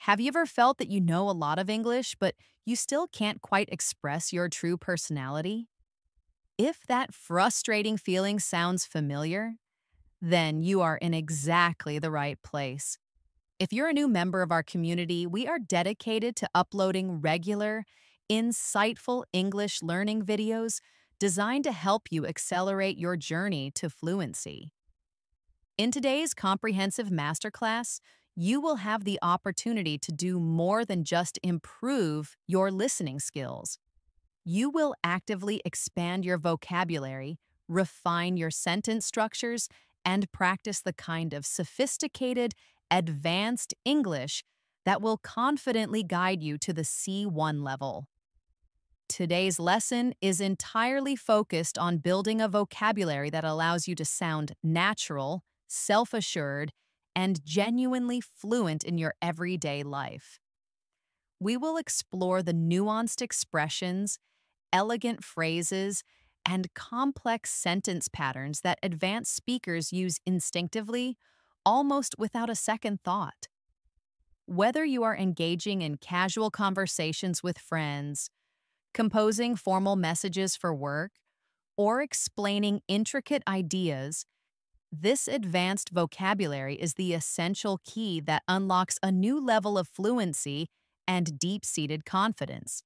Have you ever felt that you know a lot of English, but you still can't quite express your true personality? If that frustrating feeling sounds familiar, then you are in exactly the right place. If you're a new member of our community, we are dedicated to uploading regular, insightful English learning videos designed to help you accelerate your journey to fluency. In today's comprehensive masterclass, you will have the opportunity to do more than just improve your listening skills. You will actively expand your vocabulary, refine your sentence structures, and practice the kind of sophisticated, advanced English that will confidently guide you to the C1 level. Today's lesson is entirely focused on building a vocabulary that allows you to sound natural, self-assured, and genuinely fluent in your everyday life. We will explore the nuanced expressions, elegant phrases, and complex sentence patterns that advanced speakers use instinctively, almost without a second thought. Whether you are engaging in casual conversations with friends, composing formal messages for work, or explaining intricate ideas, this advanced vocabulary is the essential key that unlocks a new level of fluency and deep-seated confidence.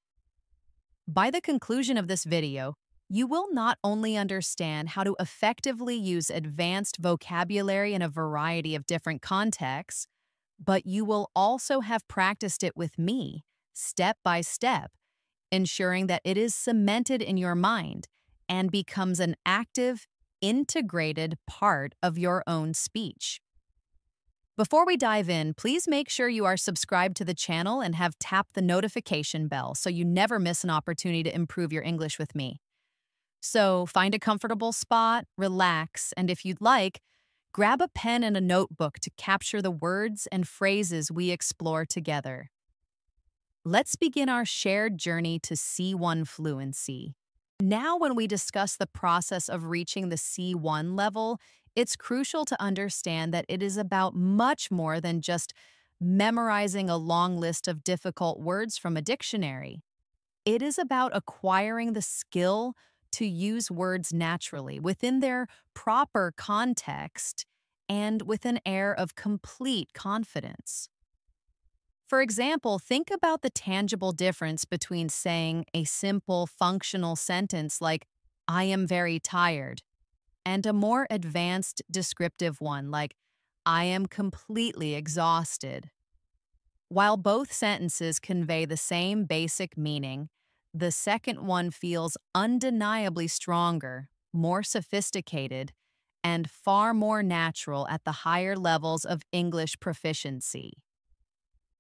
By the conclusion of this video, you will not only understand how to effectively use advanced vocabulary in a variety of different contexts, but you will also have practiced it with me, step by step, ensuring that it is cemented in your mind and becomes an active, integrated part of your own speech. Before we dive in, please make sure you are subscribed to the channel and have tapped the notification bell so you never miss an opportunity to improve your English with me. So find a comfortable spot, relax, and if you'd like, grab a pen and a notebook to capture the words and phrases we explore together. Let's begin our shared journey to C1 fluency. Now, when we discuss the process of reaching the C1 level, it's crucial to understand that it is about much more than just memorizing a long list of difficult words from a dictionary. It is about acquiring the skill to use words naturally within their proper context and with an air of complete confidence. For example, think about the tangible difference between saying a simple functional sentence like, "I am very tired," and a more advanced descriptive one like, "I am completely exhausted." While both sentences convey the same basic meaning, the second one feels undeniably stronger, more sophisticated, and far more natural at the higher levels of English proficiency.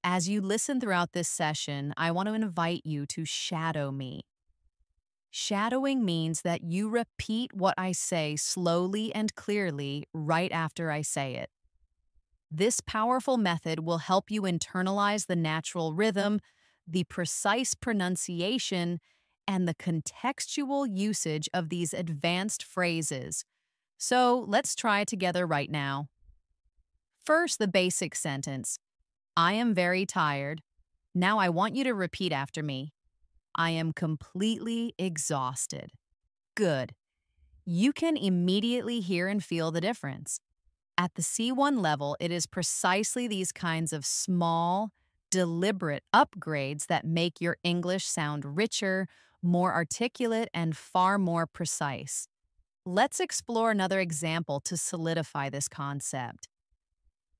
As you listen throughout this session, I want to invite you to shadow me. Shadowing means that you repeat what I say slowly and clearly right after I say it. This powerful method will help you internalize the natural rhythm, the precise pronunciation, and the contextual usage of these advanced phrases. So let's try it together right now. First, the basic sentence. I am very tired. Now I want you to repeat after me. I am completely exhausted. Good. You can immediately hear and feel the difference. At the C1 level, it is precisely these kinds of small, deliberate upgrades that make your English sound richer, more articulate, and far more precise. Let's explore another example to solidify this concept.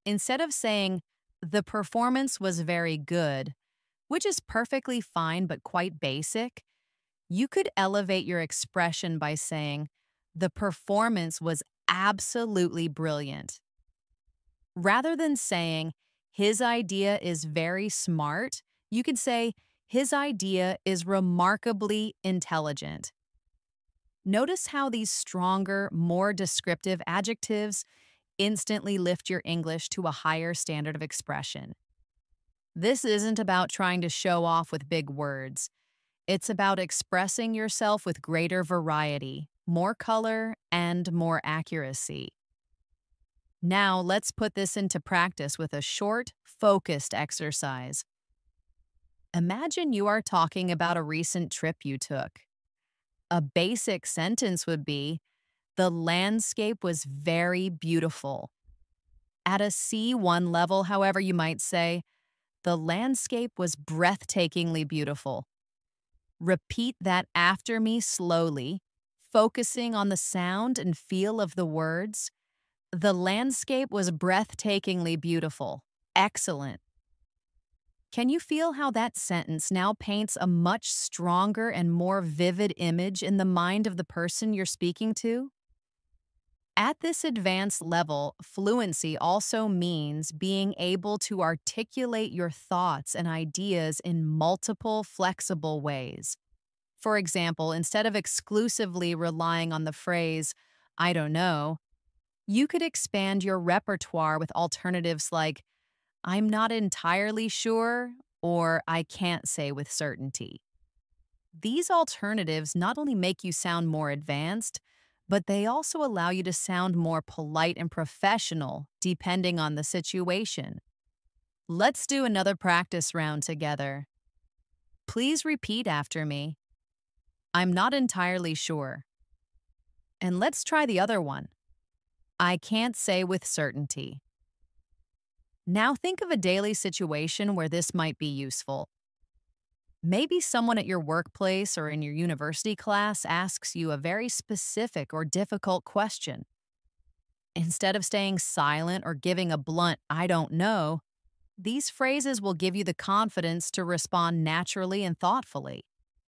Instead of saying, "The performance was very good," which is perfectly fine but quite basic, you could elevate your expression by saying, "The performance was absolutely brilliant." Rather than saying, "His idea is very smart," you could say, "His idea is remarkably intelligent." Notice how these stronger, more descriptive adjectives instantly lift your English to a higher standard of expression. This isn't about trying to show off with big words. It's about expressing yourself with greater variety, more color, and more accuracy. Now, let's put this into practice with a short, focused exercise. Imagine you are talking about a recent trip you took. A basic sentence would be, "The landscape was very beautiful." At a C1 level, however, you might say, "The landscape was breathtakingly beautiful." Repeat that after me slowly, focusing on the sound and feel of the words. The landscape was breathtakingly beautiful. Excellent. Can you feel how that sentence now paints a much stronger and more vivid image in the mind of the person you're speaking to? At this advanced level, fluency also means being able to articulate your thoughts and ideas in multiple, flexible ways. For example, instead of exclusively relying on the phrase, "I don't know," you could expand your repertoire with alternatives like, "I'm not entirely sure," or "I can't say with certainty." These alternatives not only make you sound more advanced, but they also allow you to sound more polite and professional depending on the situation. Let's do another practice round together. Please repeat after me. "I'm not entirely sure." And let's try the other one. "I can't say with certainty." Now think of a daily situation where this might be useful. Maybe someone at your workplace or in your university class asks you a very specific or difficult question. Instead of staying silent or giving a blunt, "I don't know," these phrases will give you the confidence to respond naturally and thoughtfully.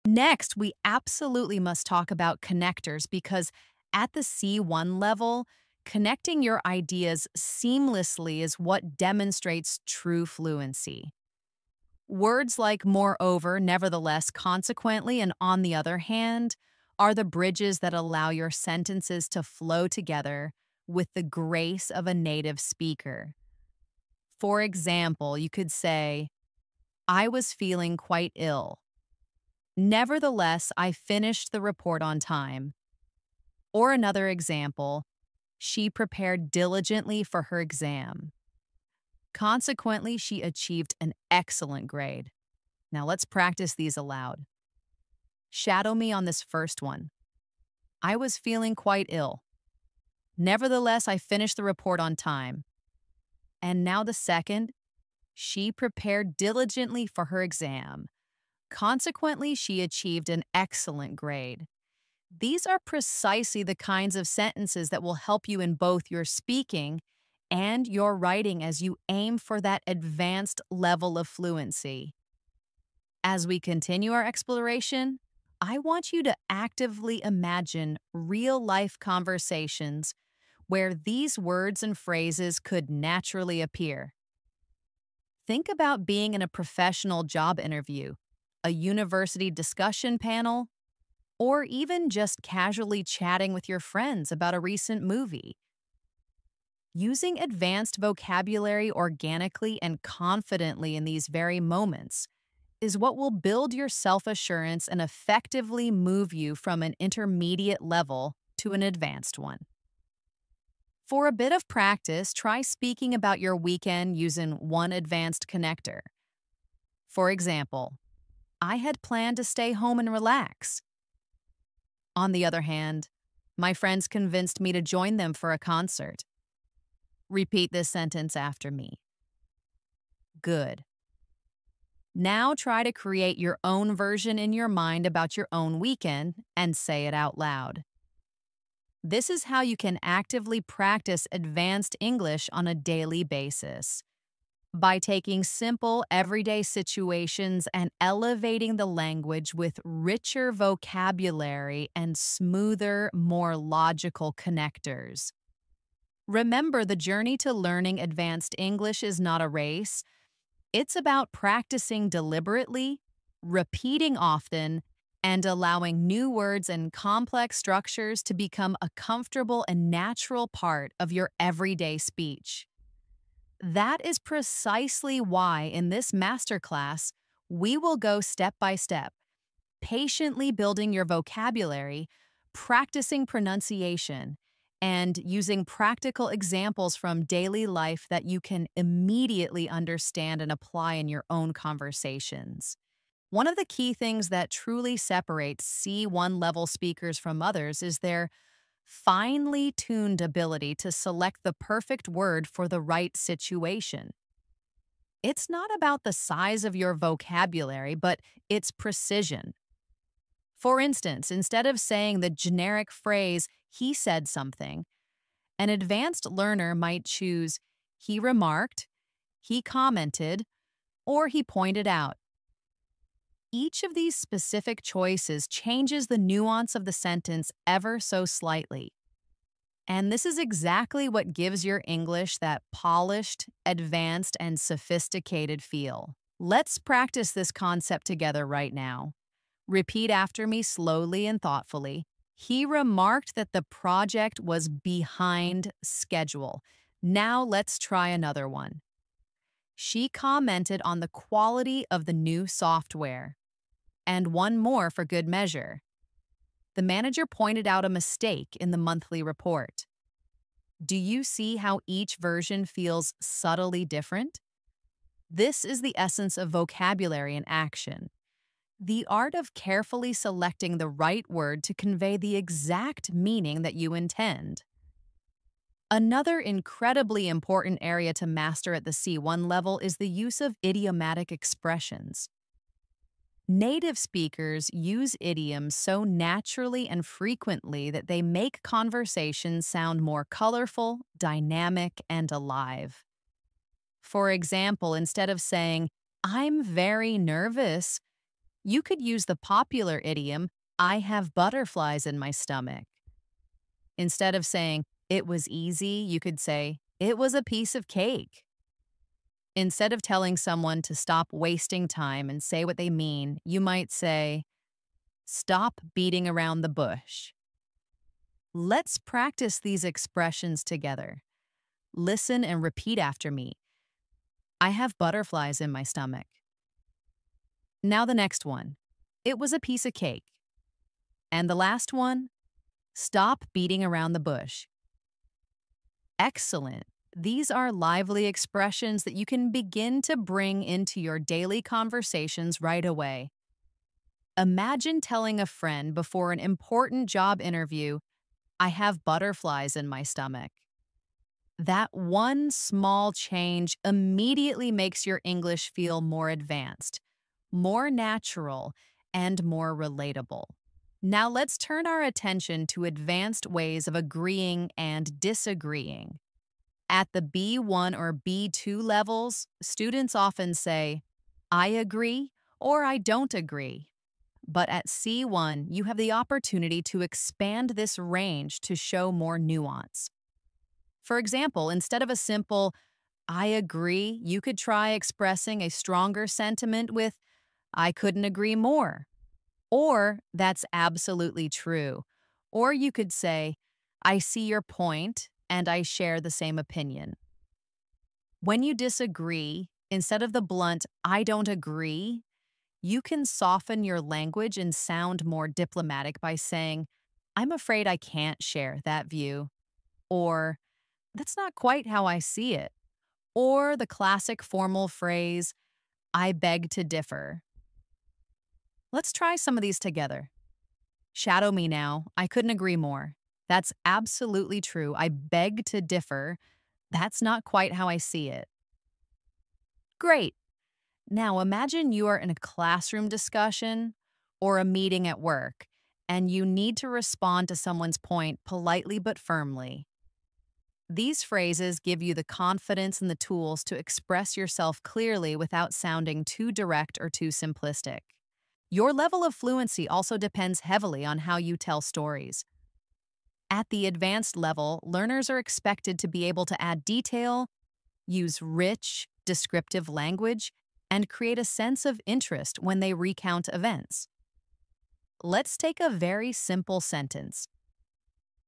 Next, we absolutely must talk about connectors because at the C1 level, connecting your ideas seamlessly is what demonstrates true fluency. Words like "moreover," "nevertheless," "consequently," and "on the other hand" are the bridges that allow your sentences to flow together with the grace of a native speaker. For example, you could say, "I was feeling quite ill. Nevertheless, I finished the report on time." Or another example, "She prepared diligently for her exam. Consequently, she achieved an excellent grade." Now let's practice these aloud. Shadow me on this first one. "I was feeling quite ill. Nevertheless, I finished the report on time." And now the second, "She prepared diligently for her exam. Consequently, she achieved an excellent grade." These are precisely the kinds of sentences that will help you in both your speaking and your writing as you aim for that advanced level of fluency. As we continue our exploration, I want you to actively imagine real-life conversations where these words and phrases could naturally appear. Think about being in a professional job interview, a university discussion panel, or even just casually chatting with your friends about a recent movie. Using advanced vocabulary organically and confidently in these very moments is what will build your self-assurance and effectively move you from an intermediate level to an advanced one. For a bit of practice, try speaking about your weekend using one advanced connector. For example, "I had planned to stay home and relax." On the other hand, "My friends convinced me to join them for a concert." Repeat this sentence after me. Good. Now try to create your own version in your mind about your own weekend and say it out loud. This is how you can actively practice advanced English on a daily basis. By taking simple, everyday situations and elevating the language with richer vocabulary and smoother, more logical connectors. Remember, the journey to learning advanced English is not a race. It's about practicing deliberately, repeating often, and allowing new words and complex structures to become a comfortable and natural part of your everyday speech. That is precisely why in this masterclass, we will go step by step, patiently building your vocabulary, practicing pronunciation, and using practical examples from daily life that you can immediately understand and apply in your own conversations. One of the key things that truly separates C1 level speakers from others is their finely tuned ability to select the perfect word for the right situation. It's not about the size of your vocabulary, but its precision. For instance, instead of saying the generic phrase, he said something, an advanced learner might choose, he remarked, he commented, or he pointed out. Each of these specific choices changes the nuance of the sentence ever so slightly. And this is exactly what gives your English that polished, advanced, and sophisticated feel. Let's practice this concept together right now. Repeat after me slowly and thoughtfully. He remarked that the project was behind schedule. Now let's try another one. She commented on the quality of the new software. And one more for good measure. The manager pointed out a mistake in the monthly report. Do you see how each version feels subtly different? This is the essence of vocabulary in action. The art of carefully selecting the right word to convey the exact meaning that you intend. Another incredibly important area to master at the C1 level is the use of idiomatic expressions. Native speakers use idioms so naturally and frequently that they make conversations sound more colorful, dynamic, and alive. For example, instead of saying, I'm very nervous, you could use the popular idiom, I have butterflies in my stomach. Instead of saying, it was easy, you could say, it was a piece of cake. Instead of telling someone to stop wasting time and say what they mean, you might say, stop beating around the bush. Let's practice these expressions together. Listen and repeat after me. I have butterflies in my stomach. Now the next one. It was a piece of cake. And the last one, stop beating around the bush. Excellent. These are lively expressions that you can begin to bring into your daily conversations right away. Imagine telling a friend before an important job interview, I have butterflies in my stomach. That one small change immediately makes your English feel more advanced, more natural, and more relatable. Now let's turn our attention to advanced ways of agreeing and disagreeing. At the B1 or B2 levels, students often say, I agree or I don't agree. But at C1, you have the opportunity to expand this range to show more nuance. For example, instead of a simple, I agree, you could try expressing a stronger sentiment with, I couldn't agree more. Or, that's absolutely true. Or you could say, I see your point, and I share the same opinion. When you disagree, instead of the blunt, I don't agree, you can soften your language and sound more diplomatic by saying, I'm afraid I can't share that view. Or, that's not quite how I see it. Or the classic formal phrase, I beg to differ. Let's try some of these together. Shadow me now. I couldn't agree more. That's absolutely true. I beg to differ. That's not quite how I see it. Great. Now imagine you are in a classroom discussion or a meeting at work, and you need to respond to someone's point politely but firmly. These phrases give you the confidence and the tools to express yourself clearly without sounding too direct or too simplistic. Your level of fluency also depends heavily on how you tell stories. At the advanced level, learners are expected to be able to add detail, use rich, descriptive language, and create a sense of interest when they recount events. Let's take a very simple sentence.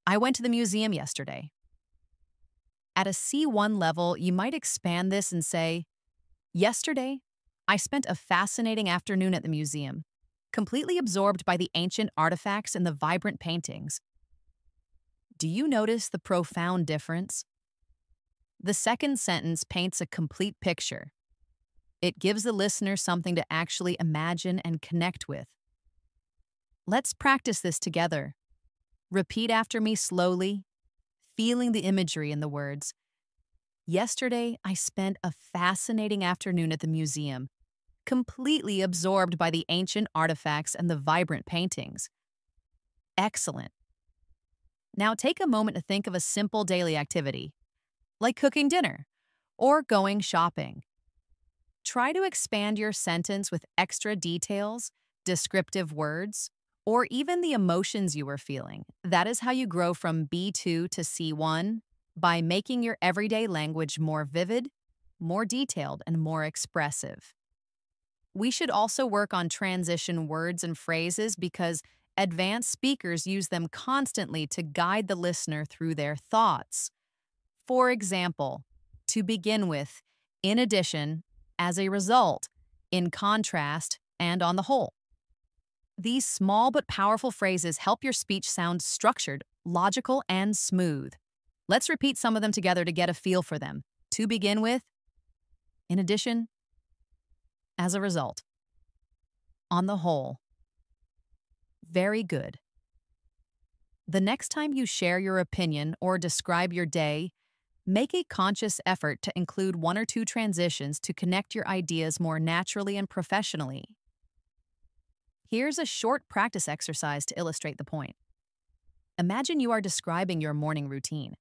I went to the museum yesterday. At a C1 level, you might expand this and say, yesterday, I spent a fascinating afternoon at the museum, completely absorbed by the ancient artifacts and the vibrant paintings. Do you notice the profound difference? The second sentence paints a complete picture. It gives the listener something to actually imagine and connect with. Let's practice this together. Repeat after me slowly, feeling the imagery in the words. Yesterday, I spent a fascinating afternoon at the museum, completely absorbed by the ancient artifacts and the vibrant paintings. Excellent. Now take a moment to think of a simple daily activity, like cooking dinner or going shopping. Try to expand your sentence with extra details, descriptive words, or even the emotions you were feeling. That is how you grow from B2 to C1 by making your everyday language more vivid, more detailed, and more expressive. We should also work on transition words and phrases because advanced speakers use them constantly to guide the listener through their thoughts. For example, to begin with, in addition, as a result, in contrast, and on the whole. These small but powerful phrases help your speech sound structured, logical, and smooth. Let's repeat some of them together to get a feel for them. To begin with, in addition, as a result, on the whole. Very good. The next time you share your opinion or describe your day, make a conscious effort to include one or two transitions to connect your ideas more naturally and professionally. Here's a short practice exercise to illustrate the point. Imagine you are describing your morning routine.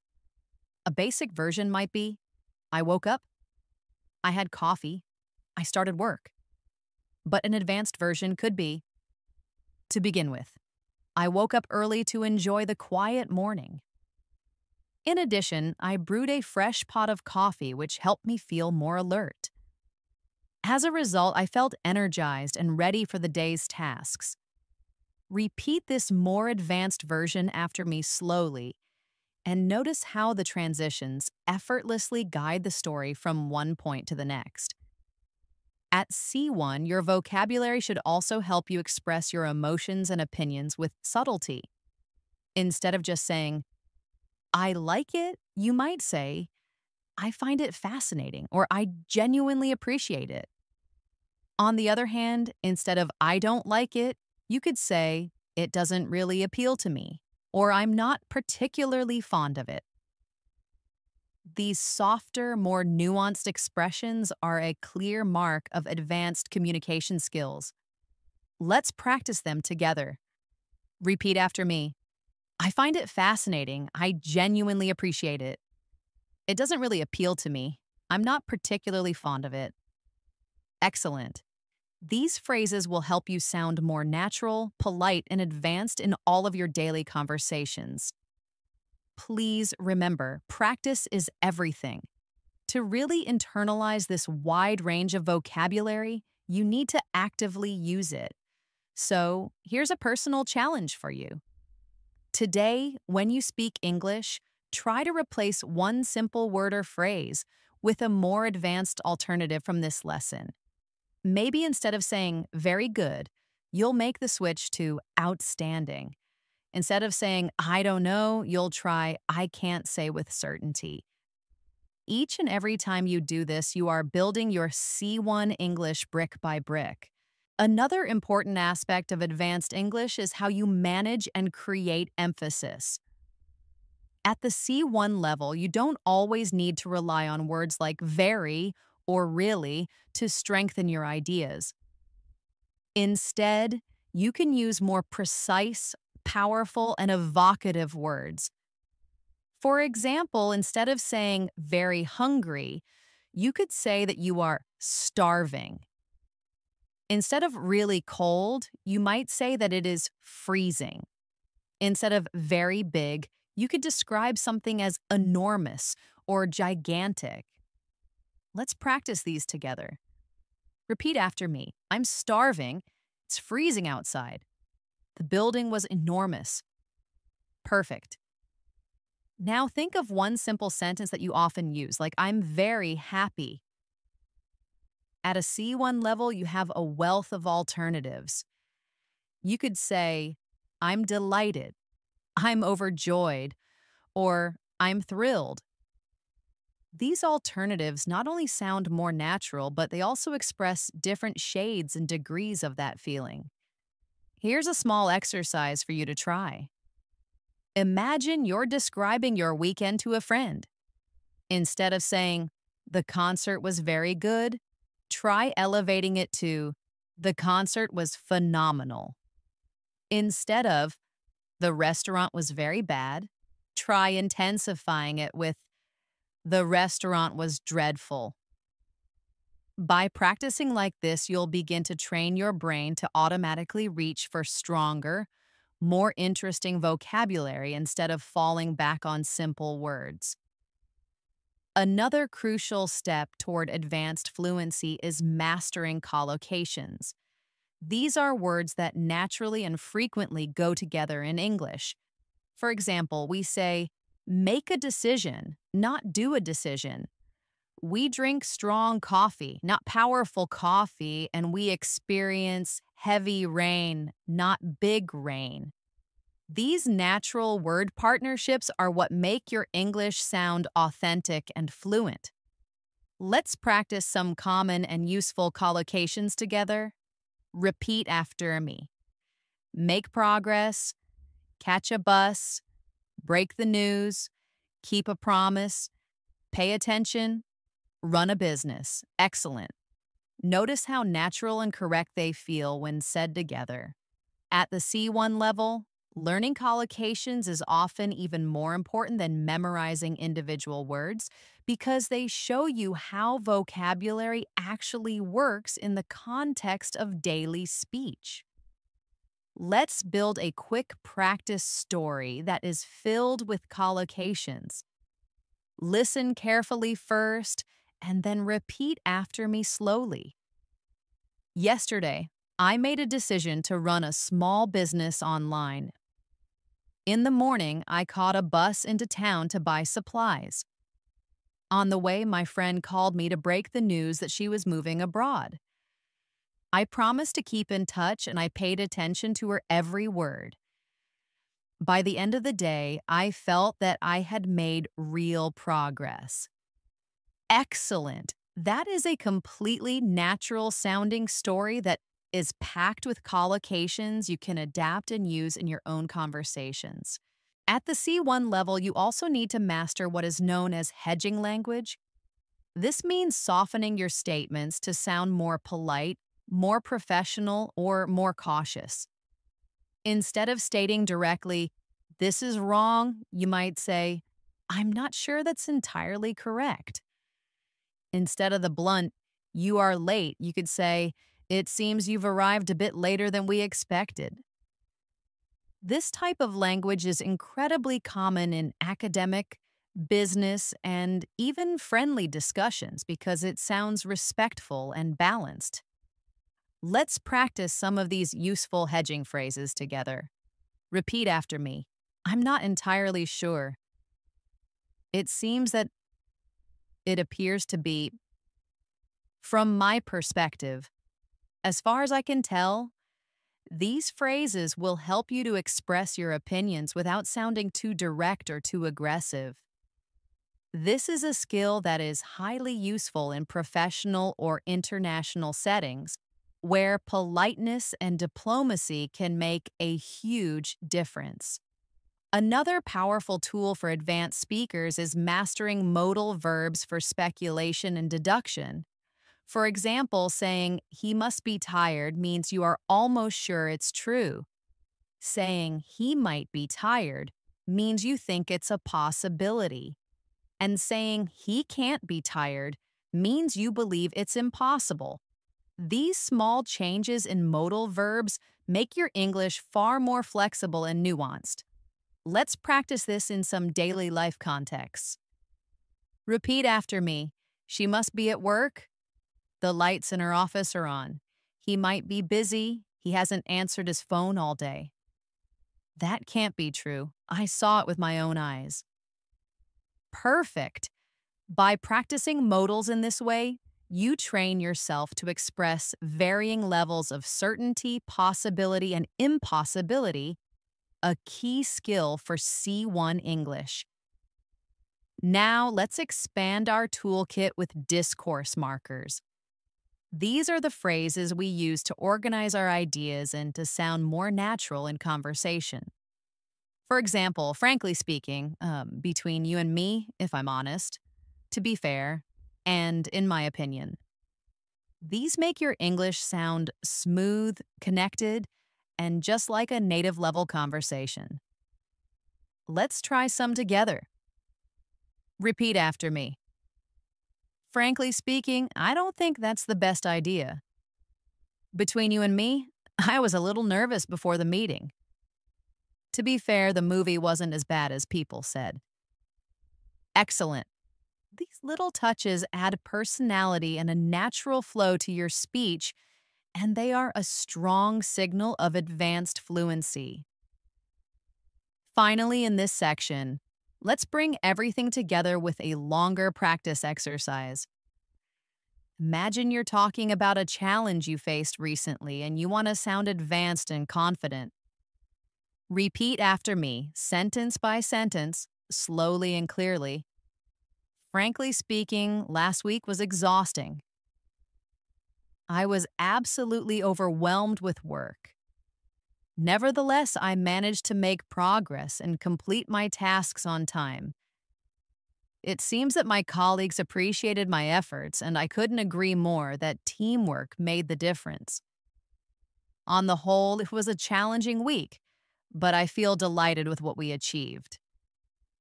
A basic version might be, I woke up, I had coffee, I started work. But an advanced version could be, to begin with, I woke up early to enjoy the quiet morning. In addition, I brewed a fresh pot of coffee which helped me feel more alert. As a result, I felt energized and ready for the day's tasks. Repeat this more advanced version after me slowly, and notice how the transitions effortlessly guide the story from one point to the next. At C1, your vocabulary should also help you express your emotions and opinions with subtlety. Instead of just saying, I like it, you might say, I find it fascinating, or I genuinely appreciate it. On the other hand, instead of I don't like it, you could say, it doesn't really appeal to me, or I'm not particularly fond of it. These softer, more nuanced expressions are a clear mark of advanced communication skills. Let's practice them together. Repeat after me. I find it fascinating. I genuinely appreciate it. It doesn't really appeal to me. I'm not particularly fond of it. Excellent. These phrases will help you sound more natural, polite, and advanced in all of your daily conversations. Please remember, practice is everything. To really internalize this wide range of vocabulary, you need to actively use it. So, here's a personal challenge for you. Today, when you speak English, try to replace one simple word or phrase with a more advanced alternative from this lesson. Maybe instead of saying very good, you'll make the switch to outstanding. Instead of saying I don't know, you'll try I can't say with certainty. Each and every time you do this, you are building your C1 English brick by brick. Another important aspect of advanced English is how you manage and create emphasis. At the C1 level, you don't always need to rely on words like very or really to strengthen your ideas. Instead, you can use more precise, powerful, and evocative words. For example, instead of saying very hungry, you could say that you are starving. Instead of really cold, you might say that it is freezing. Instead of very big, you could describe something as enormous or gigantic. Let's practice these together. Repeat after me. I'm starving. It's freezing outside. The building was enormous. Perfect. Now think of one simple sentence that you often use, like I'm very happy. At a C1 level, you have a wealth of alternatives. You could say, I'm delighted, I'm overjoyed, or I'm thrilled. These alternatives not only sound more natural, but they also express different shades and degrees of that feeling. Here's a small exercise for you to try. Imagine you're describing your weekend to a friend. Instead of saying, the concert was very good, try elevating it to, the concert was phenomenal. Instead of, the restaurant was very bad, try intensifying it with, the restaurant was dreadful. By practicing like this, you'll begin to train your brain to automatically reach for stronger, more interesting vocabulary instead of falling back on simple words. Another crucial step toward advanced fluency is mastering collocations. These are words that naturally and frequently go together in English. For example, we say, make a decision, not do a decision. We drink strong coffee, not powerful coffee, and we experience heavy rain, not big rain. These natural word partnerships are what make your English sound authentic and fluent. Let's practice some common and useful collocations together. Repeat after me. Make progress, catch a bus, break the news, keep a promise, pay attention, run a business. Excellent. Notice how natural and correct they feel when said together. At the C1 level, learning collocations is often even more important than memorizing individual words because they show you how vocabulary actually works in the context of daily speech. Let's build a quick practice story that is filled with collocations. Listen carefully first, and then repeat after me slowly. Yesterday, I made a decision to run a small business online. In the morning, I caught a bus into town to buy supplies. On the way, my friend called me to break the news that she was moving abroad. I promised to keep in touch and I paid attention to her every word. By the end of the day, I felt that I had made real progress. Excellent. That is a completely natural sounding story that is packed with collocations you can adapt and use in your own conversations. At the C1 level, you also need to master what is known as hedging language. This means softening your statements to sound more polite, more professional, or more cautious. Instead of stating directly, "This is wrong," you might say, "I'm not sure that's entirely correct." Instead of the blunt, "You are late," you could say, "It seems you've arrived a bit later than we expected." This type of language is incredibly common in academic, business, and even friendly discussions because it sounds respectful and balanced. Let's practice some of these useful hedging phrases together. Repeat after me. I'm not entirely sure. It seems that it appears to be. From my perspective, as far as I can tell, these phrases will help you to express your opinions without sounding too direct or too aggressive. This is a skill that is highly useful in professional or international settings where politeness and diplomacy can make a huge difference. Another powerful tool for advanced speakers is mastering modal verbs for speculation and deduction. For example, saying, "He must be tired" means you are almost sure it's true. Saying, "He might be tired" means you think it's a possibility. And saying, "He can't be tired" means you believe it's impossible. These small changes in modal verbs make your English far more flexible and nuanced. Let's practice this in some daily life contexts. Repeat after me. She must be at work. The lights in her office are on. He might be busy. He hasn't answered his phone all day. That can't be true. I saw it with my own eyes. Perfect. By practicing modals in this way, you train yourself to express varying levels of certainty, possibility, and impossibility, a key skill for C1 English. Now, let's expand our toolkit with discourse markers. These are the phrases we use to organize our ideas and to sound more natural in conversation. For example, frankly speaking, between you and me, if I'm honest, to be fair, and in my opinion. These make your English sound smooth, connected, and just like a native level conversation. Let's try some together. Repeat after me. Frankly speaking, I don't think that's the best idea. Between you and me, I was a little nervous before the meeting. To be fair, the movie wasn't as bad as people said. Excellent. These little touches add personality and a natural flow to your speech, and they are a strong signal of advanced fluency. Finally, in this section, let's bring everything together with a longer practice exercise. Imagine you're talking about a challenge you faced recently and you want to sound advanced and confident. Repeat after me, sentence by sentence, slowly and clearly. Frankly speaking, last week was exhausting. I was absolutely overwhelmed with work. Nevertheless, I managed to make progress and complete my tasks on time. It seems that my colleagues appreciated my efforts, and I couldn't agree more that teamwork made the difference. On the whole, it was a challenging week, but I feel delighted with what we achieved.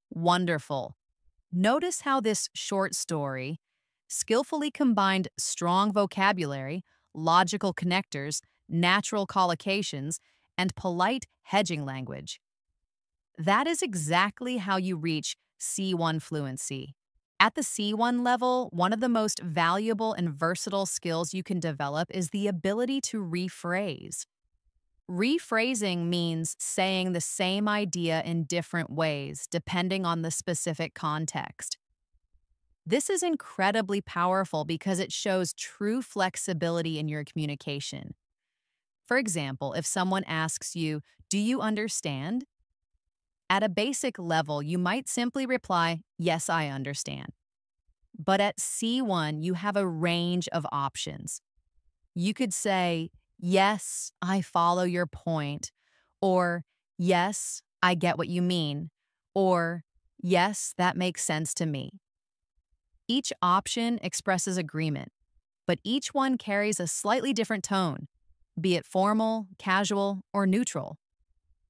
Wonderful. Notice how this short story skillfully combined strong vocabulary, logical connectors, natural collocations, and polite hedging language. That is exactly how you reach C1 fluency. At the C1 level, one of the most valuable and versatile skills you can develop is the ability to rephrase. Rephrasing means saying the same idea in different ways, depending on the specific context. This is incredibly powerful because it shows true flexibility in your communication. For example, if someone asks you, "Do you understand?" At a basic level, you might simply reply, "Yes, I understand." But at C1, you have a range of options. You could say, "Yes, I follow your point," or "Yes, I get what you mean," or "Yes, that makes sense to me." Each option expresses agreement, but each one carries a slightly different tone, be it formal, casual, or neutral.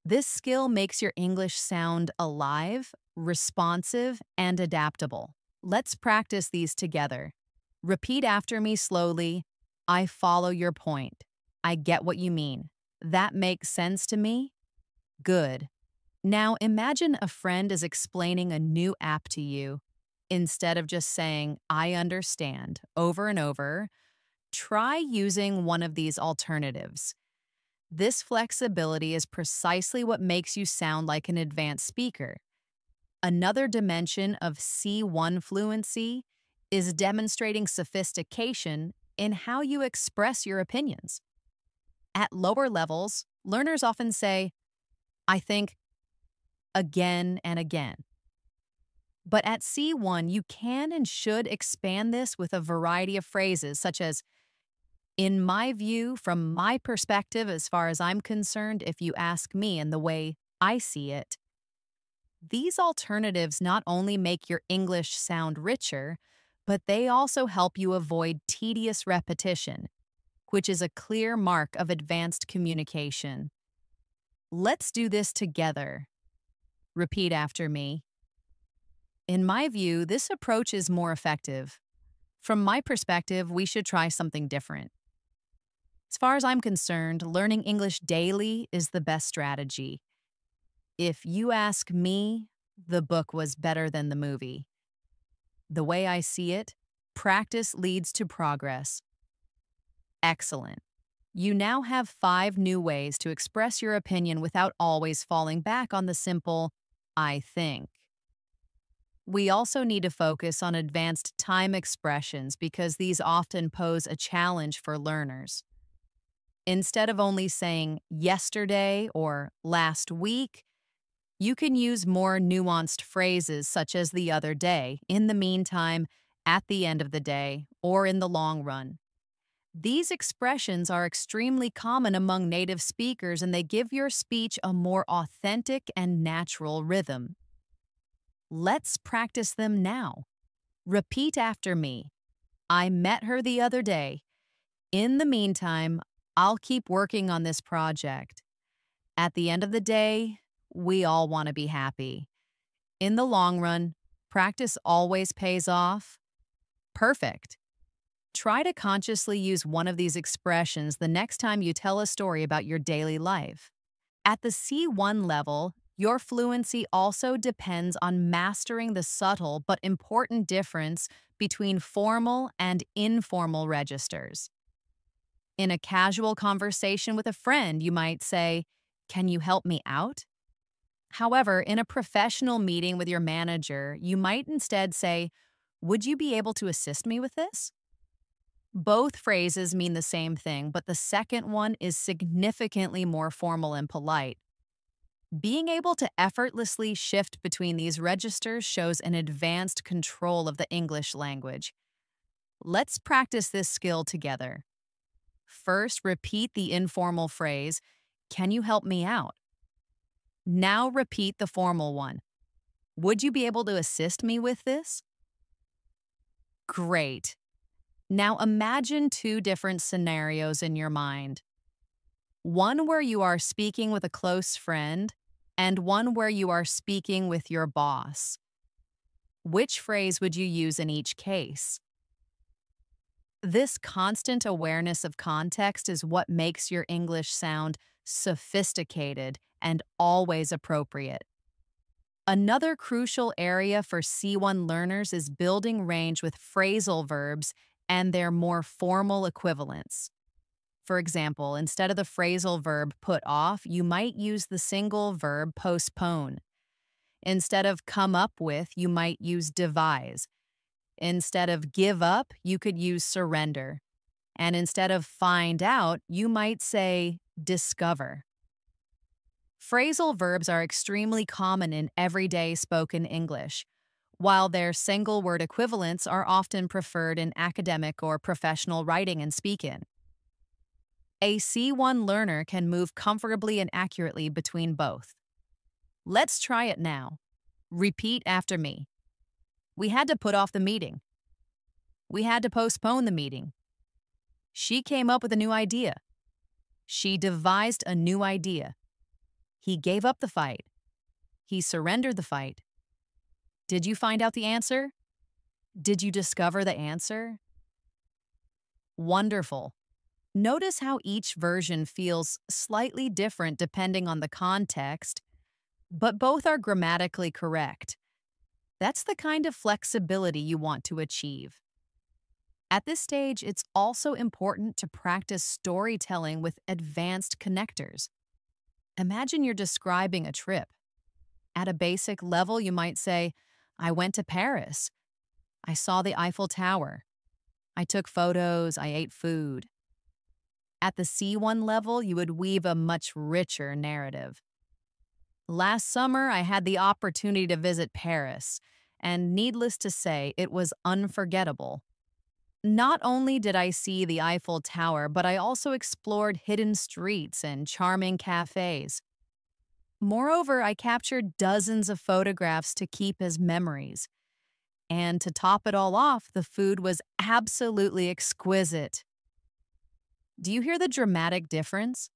This skill makes your English sound alive, responsive, and adaptable. Let's practice these together. Repeat after me slowly. I follow your point. I get what you mean. That makes sense to me? Good. Now imagine a friend is explaining a new app to you. Instead of just saying, "I understand," over and over, try using one of these alternatives. This flexibility is precisely what makes you sound like an advanced speaker. Another dimension of C1 fluency is demonstrating sophistication in how you express your opinions. At lower levels, learners often say, "I think," again and again. But at C1, you can and should expand this with a variety of phrases, such as, "In my view, from my perspective, as far as I'm concerned, if you ask me in the way I see it." These alternatives not only make your English sound richer, but they also help you avoid tedious repetition, which is a clear mark of advanced communication. Let's do this together. Repeat after me. In my view, this approach is more effective. From my perspective, we should try something different. As far as I'm concerned, learning English daily is the best strategy. If you ask me, the book was better than the movie. The way I see it, practice leads to progress. Excellent. You now have 5 new ways to express your opinion without always falling back on the simple, "I think." We also need to focus on advanced time expressions because these often pose a challenge for learners. Instead of only saying "yesterday" or "last week," You can use more nuanced phrases such as the other day, in the meantime, at the end of the day, or in the long run. These expressions are extremely common among native speakers and they give your speech a more authentic and natural rhythm. Let's practice them now. Repeat after me. I met her the other day. In the meantime, I'll keep working on this project. At the end of the day, we all want to be happy. In the long run, practice always pays off. Perfect. Try to consciously use one of these expressions the next time you tell a story about your daily life. At the C1 level, your fluency also depends on mastering the subtle but important difference between formal and informal registers. In a casual conversation with a friend, you might say, "Can you help me out?" However, in a professional meeting with your manager, you might instead say, "Would you be able to assist me with this?" Both phrases mean the same thing, but the second one is significantly more formal and polite. Being able to effortlessly shift between these registers shows an advanced control of the English language. Let's practice this skill together. First, repeat the informal phrase, "Can you help me out?" Now repeat the formal one. "Would you be able to assist me with this?" Great. Now imagine two different scenarios in your mind. One where you are speaking with a close friend, and one where you are speaking with your boss. Which phrase would you use in each case? This constant awareness of context is what makes your English sound sophisticated and always appropriate. Another crucial area for C1 learners is building range with phrasal verbs and their more formal equivalents. For example, instead of the phrasal verb put off, you might use the single verb postpone. Instead of come up with, you might use devise. Instead of give up, you could use surrender. And instead of find out, you might say discover. Phrasal verbs are extremely common in everyday spoken English, while their single word equivalents are often preferred in academic or professional writing and speak-in. A C1 learner can move comfortably and accurately between both. Let's try it now. Repeat after me. We had to put off the meeting. We had to postpone the meeting. She came up with a new idea. She devised a new idea. He gave up the fight. He surrendered the fight. Did you find out the answer? Did you discover the answer? Wonderful. Notice how each version feels slightly different depending on the context, but both are grammatically correct. That's the kind of flexibility you want to achieve. At this stage, it's also important to practice storytelling with advanced connectors. Imagine you're describing a trip. At a basic level, you might say, "I went to Paris. I saw the Eiffel Tower. I took photos. I ate food." At the C1 level, you would weave a much richer narrative. "Last summer, I had the opportunity to visit Paris, and needless to say, it was unforgettable. Not only did I see the Eiffel Tower, but I also explored hidden streets and charming cafes. Moreover, I captured dozens of photographs to keep as memories. And to top it all off, the food was absolutely exquisite." Do you hear the dramatic difference?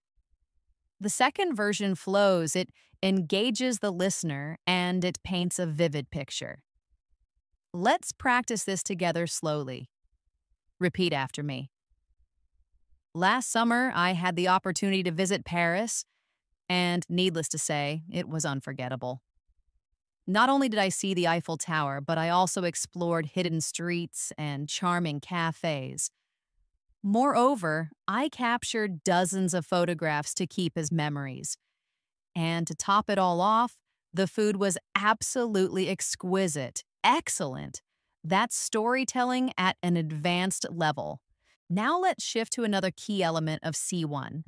The second version flows, it engages the listener, and it paints a vivid picture. Let's practice this together slowly. Repeat after me. Last summer, I had the opportunity to visit Paris, and needless to say, it was unforgettable. Not only did I see the Eiffel Tower, but I also explored hidden streets and charming cafes. Moreover, I captured dozens of photographs to keep as memories. And to top it all off, the food was absolutely exquisite. Excellent. That's storytelling at an advanced level. Now let's shift to another key element of C1,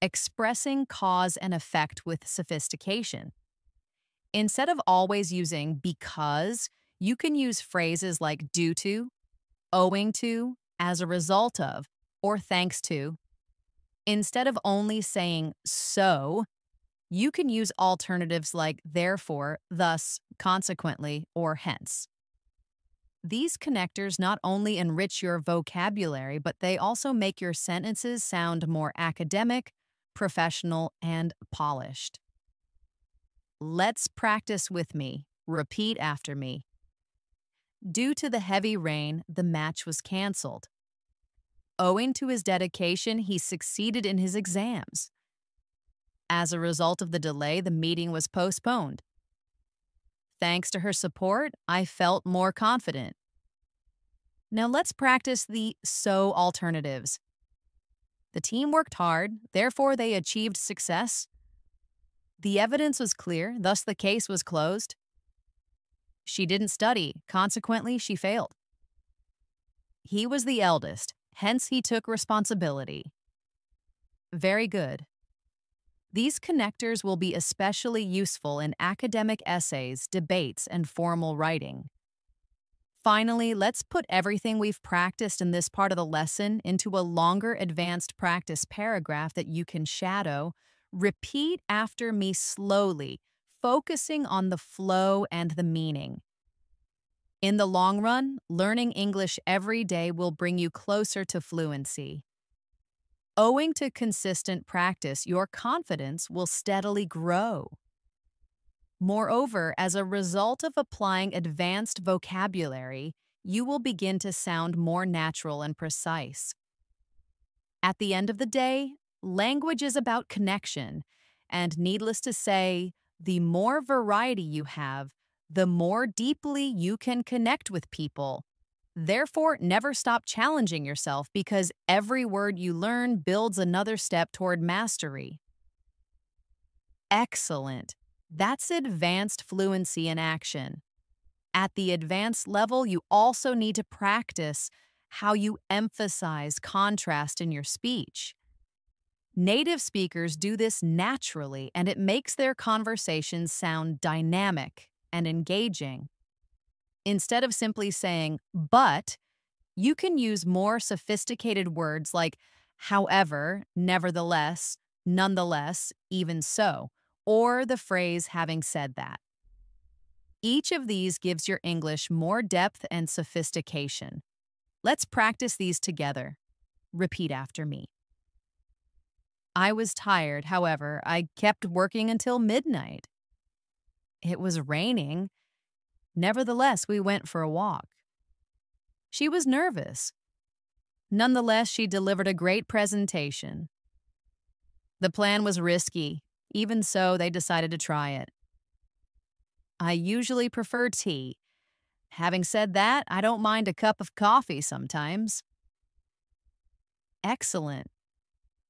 expressing cause and effect with sophistication. Instead of always using because, you can use phrases like due to, owing to, as a result of, or thanks to. Instead of only saying so, you can use alternatives like therefore, thus, consequently, or hence. These connectors not only enrich your vocabulary, but they also make your sentences sound more academic, professional, and polished. Let's practice with me. Repeat after me. Due to the heavy rain, the match was canceled. Owing to his dedication, he succeeded in his exams. As a result of the delay, the meeting was postponed. Thanks to her support, I felt more confident. Now let's practice the so alternatives. The team worked hard, therefore they achieved success. The evidence was clear, thus the case was closed. She didn't study, consequently she failed. He was the eldest, hence he took responsibility. Very good. These connectors will be especially useful in academic essays, debates, and formal writing. Finally, let's put everything we've practiced in this part of the lesson into a longer advanced practice paragraph that you can shadow. Repeat after me slowly, focusing on the flow and the meaning. In the long run, learning English every day will bring you closer to fluency. Owing to consistent practice, your confidence will steadily grow. Moreover, as a result of applying advanced vocabulary, you will begin to sound more natural and precise. At the end of the day, language is about connection, and needless to say, the more variety you have, the more deeply you can connect with people. Therefore, never stop challenging yourself because every word you learn builds another step toward mastery. Excellent. That's advanced fluency in action. At the advanced level, you also need to practice how you emphasize contrast in your speech. Native speakers do this naturally, and it makes their conversations sound dynamic and engaging. Instead of simply saying, but, you can use more sophisticated words like however, nevertheless, nonetheless, even so, or the phrase having said that. Each of these gives your English more depth and sophistication. Let's practice these together. Repeat after me. I was tired, however, I kept working until midnight. It was raining. Nevertheless, we went for a walk. She was nervous. Nonetheless, she delivered a great presentation. The plan was risky. Even so, they decided to try it. I usually prefer tea. Having said that, I don't mind a cup of coffee sometimes. Excellent.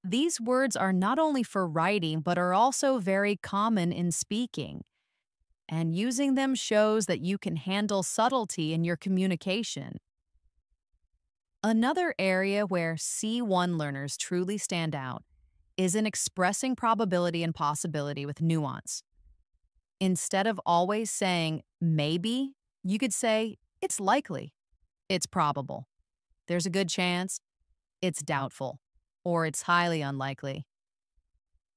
These words are not only for writing, but are also very common in speaking. And using them shows that you can handle subtlety in your communication. Another area where C1 learners truly stand out is in expressing probability and possibility with nuance. Instead of always saying maybe, you could say it's likely, it's probable, there's a good chance, it's doubtful, or it's highly unlikely.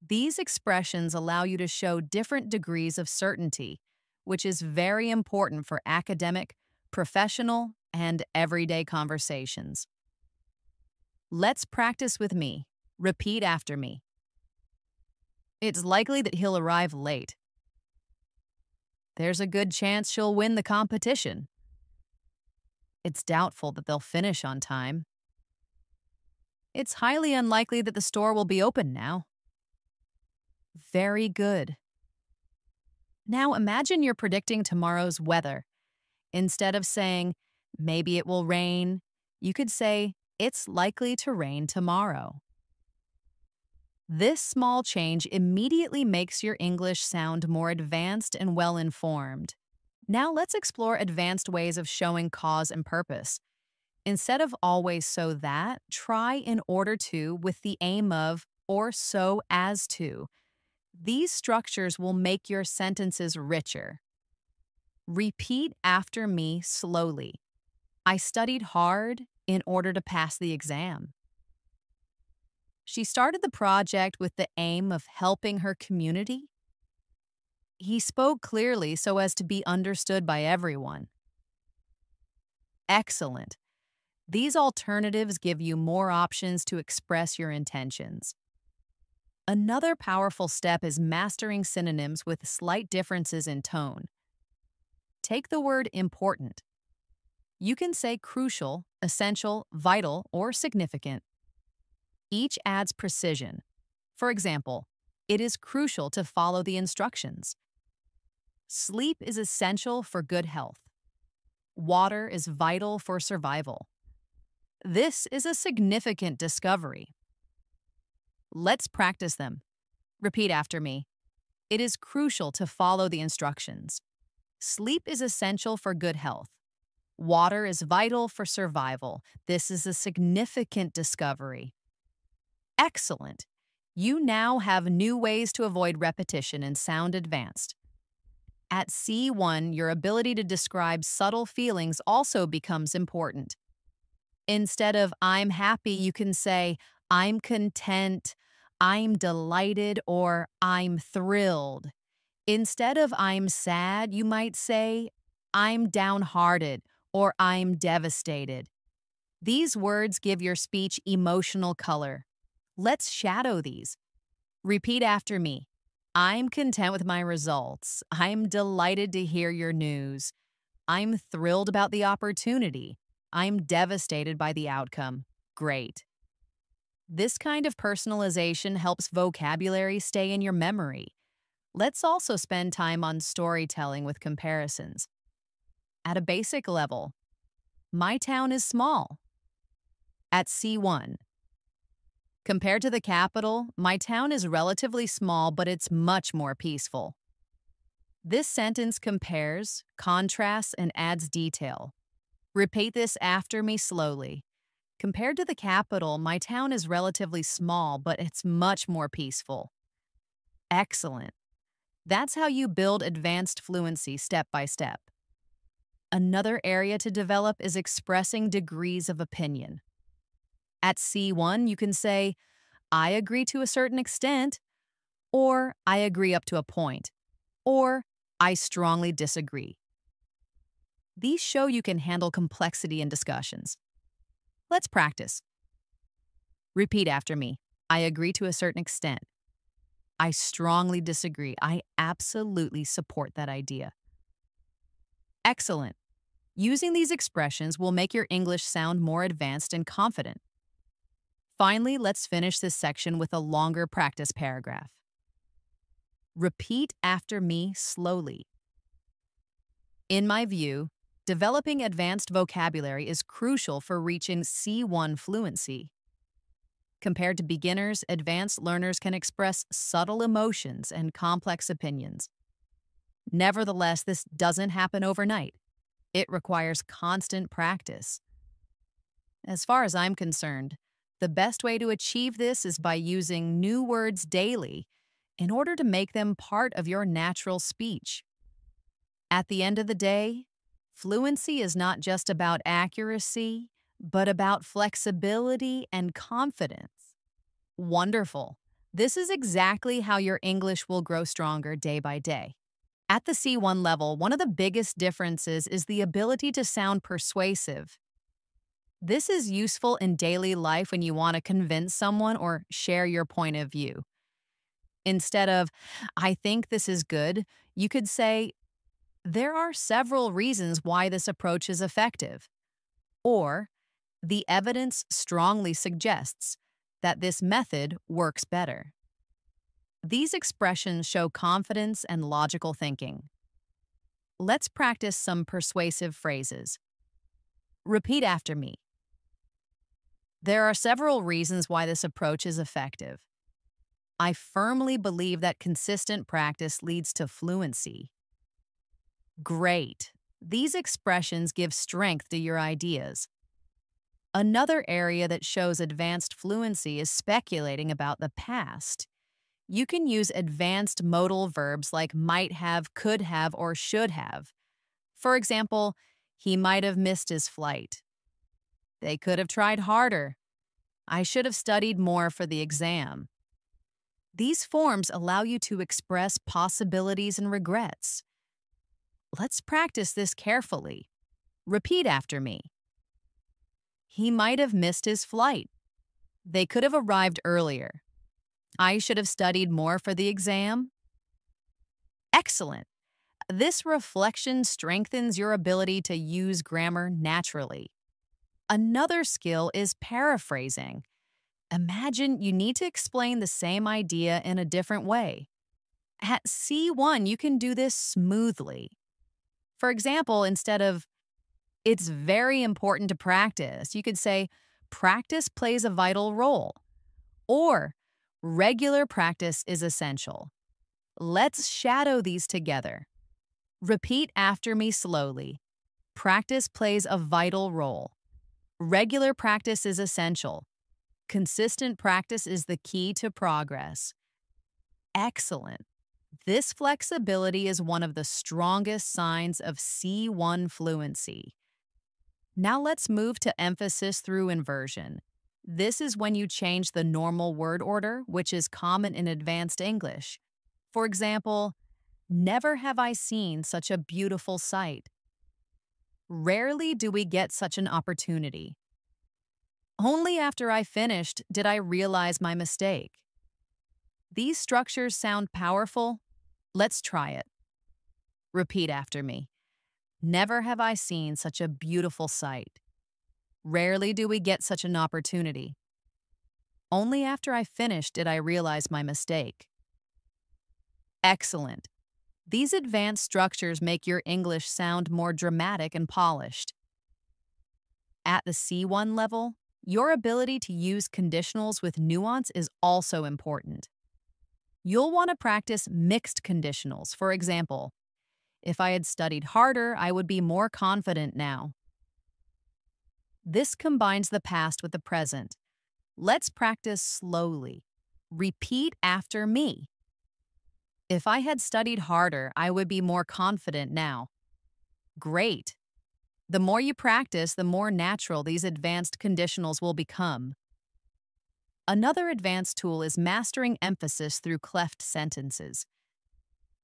These expressions allow you to show different degrees of certainty, which is very important for academic, professional, and everyday conversations. Let's practice with me. Repeat after me. It's likely that he'll arrive late. There's a good chance she'll win the competition. It's doubtful that they'll finish on time. It's highly unlikely that the store will be open now. Very good. Now imagine you're predicting tomorrow's weather. Instead of saying, maybe it will rain, you could say, it's likely to rain tomorrow. This small change immediately makes your English sound more advanced and well-informed. Now let's explore advanced ways of showing cause and purpose. Instead of always so that, try in order to with the aim of or so as to. These structures will make your sentences richer. Repeat after me slowly. I studied hard in order to pass the exam. She started the project with the aim of helping her community. He spoke clearly so as to be understood by everyone. Excellent. These alternatives give you more options to express your intentions. Another powerful step is mastering synonyms with slight differences in tone. Take the word important. You can say crucial, essential, vital, or significant. Each adds precision. For example, it is crucial to follow the instructions. Sleep is essential for good health. Water is vital for survival. This is a significant discovery. Let's practice them. Repeat after me. It is crucial to follow the instructions. Sleep is essential for good health. Water is vital for survival. This is a significant discovery. Excellent. You now have new ways to avoid repetition and sound advanced. At C1, your ability to describe subtle feelings also becomes important. Instead of I'm happy, you can say I'm content, I'm delighted, or I'm thrilled. Instead of I'm sad, you might say I'm downhearted or I'm devastated. These words give your speech emotional color. Let's shadow these. Repeat after me. I'm content with my results. I'm delighted to hear your news. I'm thrilled about the opportunity. I'm devastated by the outcome. Great. This kind of personalization helps vocabulary stay in your memory. Let's also spend time on storytelling with comparisons. At a basic level, my town is small. At C1, compared to the capital, my town is relatively small, but it's much more peaceful. This sentence compares, contrasts, and adds detail. Repeat this after me slowly. Compared to the capital, my town is relatively small, but it's much more peaceful. Excellent. That's how you build advanced fluency step by step. Another area to develop is expressing degrees of opinion. At C1, you can say, I agree to a certain extent, or I agree up to a point, or I strongly disagree. These show you can handle complexity in discussions. Let's practice. Repeat after me. I agree to a certain extent. I strongly disagree. I absolutely support that idea. Excellent. Using these expressions will make your English sound more advanced and confident. Finally, let's finish this section with a longer practice paragraph. Repeat after me slowly. In my view, developing advanced vocabulary is crucial for reaching C1 fluency. Compared to beginners, advanced learners can express subtle emotions and complex opinions. Nevertheless, this doesn't happen overnight. It requires constant practice. As far as I'm concerned, the best way to achieve this is by using new words daily in order to make them part of your natural speech. At the end of the day, fluency is not just about accuracy, but about flexibility and confidence. Wonderful. This is exactly how your English will grow stronger day by day. At the C1 level, one of the biggest differences is the ability to sound persuasive. This is useful in daily life when you want to convince someone or share your point of view. Instead of, I think this is good, you could say, there are several reasons why this approach is effective. Or, the evidence strongly suggests that this method works better. These expressions show confidence and logical thinking. Let's practice some persuasive phrases. Repeat after me. There are several reasons why this approach is effective. I firmly believe that consistent practice leads to fluency. Great. These expressions give strength to your ideas. Another area that shows advanced fluency is speculating about the past. You can use advanced modal verbs like might have, could have, or should have. For example, he might have missed his flight. They could have tried harder. I should have studied more for the exam. These forms allow you to express possibilities and regrets. Let's practice this carefully. Repeat after me. He might have missed his flight. They could have arrived earlier. I should have studied more for the exam. Excellent. This reflection strengthens your ability to use grammar naturally. Another skill is paraphrasing. Imagine you need to explain the same idea in a different way. At C1, you can do this smoothly. For example, instead of, it's very important to practice, you could say, practice plays a vital role. Or, regular practice is essential. Let's shadow these together. Repeat after me slowly. Practice plays a vital role. Regular practice is essential. Consistent practice is the key to progress. Excellent. This flexibility is one of the strongest signs of C1 fluency. Now let's move to emphasis through inversion. This is when you change the normal word order, which is common in advanced English. For example, never have I seen such a beautiful sight. Rarely do we get such an opportunity. Only after I finished did I realize my mistake. These structures sound powerful. Let's try it. Repeat after me. Never have I seen such a beautiful sight. Rarely do we get such an opportunity. Only after I finished did I realize my mistake. Excellent. These advanced structures make your English sound more dramatic and polished. At the C1 level, your ability to use conditionals with nuance is also important. You'll want to practice mixed conditionals. For example, if I had studied harder, I would be more confident now. This combines the past with the present. Let's practice slowly. Repeat after me. If I had studied harder, I would be more confident now. Great. The more you practice, the more natural these advanced conditionals will become. Another advanced tool is mastering emphasis through cleft sentences.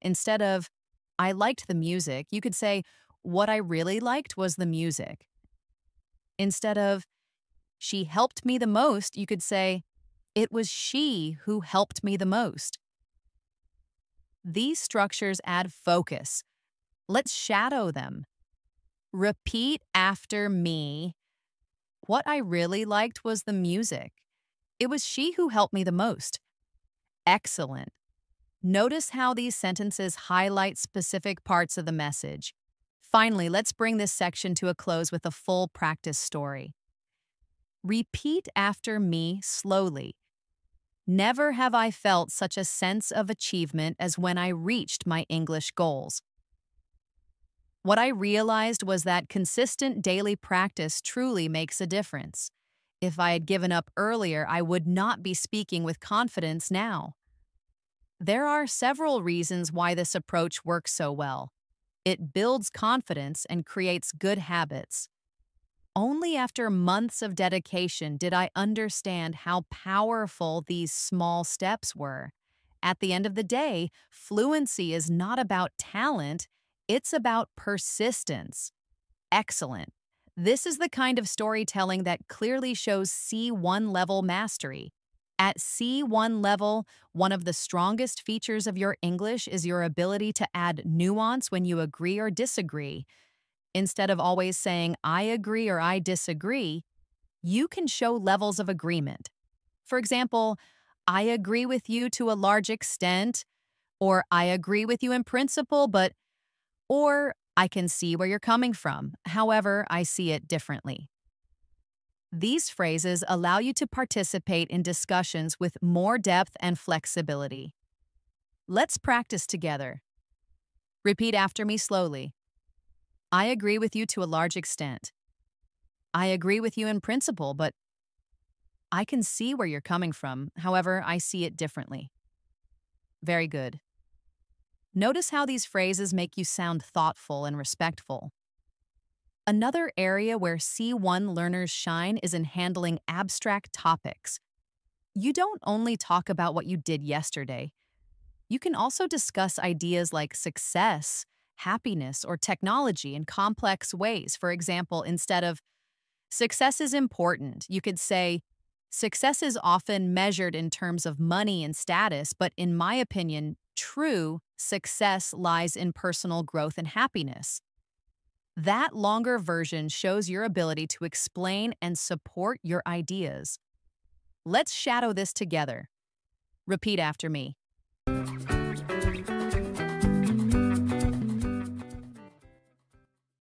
Instead of, I liked the music, you could say, what I really liked was the music. Instead of, she helped me the most, you could say, it was she who helped me the most. These structures add focus. Let's shadow them. Repeat after me. What I really liked was the music. It was she who helped me the most. Excellent. Notice how these sentences highlight specific parts of the message. Finally, let's bring this section to a close with a full practice story. Repeat after me slowly. Never have I felt such a sense of achievement as when I reached my English goals. What I realized was that consistent daily practice truly makes a difference. If I had given up earlier, I would not be speaking with confidence now. There are several reasons why this approach works so well. It builds confidence and creates good habits. Only after months of dedication did I understand how powerful these small steps were. At the end of the day, fluency is not about talent, it's about persistence. Excellent. This is the kind of storytelling that clearly shows C1 level mastery. At C1 level, one of the strongest features of your English is your ability to add nuance when you agree or disagree. Instead of always saying, I agree or I disagree, you can show levels of agreement. For example, I agree with you to a large extent, or I agree with you in principle, or I can see where you're coming from. However, I see it differently. These phrases allow you to participate in discussions with more depth and flexibility. Let's practice together. Repeat after me slowly. I agree with you to a large extent. I agree with you in principle, but I can see where you're coming from. However, I see it differently. Very good. Notice how these phrases make you sound thoughtful and respectful. Another area where C1 learners shine is in handling abstract topics. You don't only talk about what you did yesterday. You can also discuss ideas like success, happiness, or technology in complex ways. For example, instead of success is important, you could say, success is often measured in terms of money and status, but in my opinion, true success lies in personal growth and happiness. That longer version shows your ability to explain and support your ideas. Let's shadow this together. Repeat after me.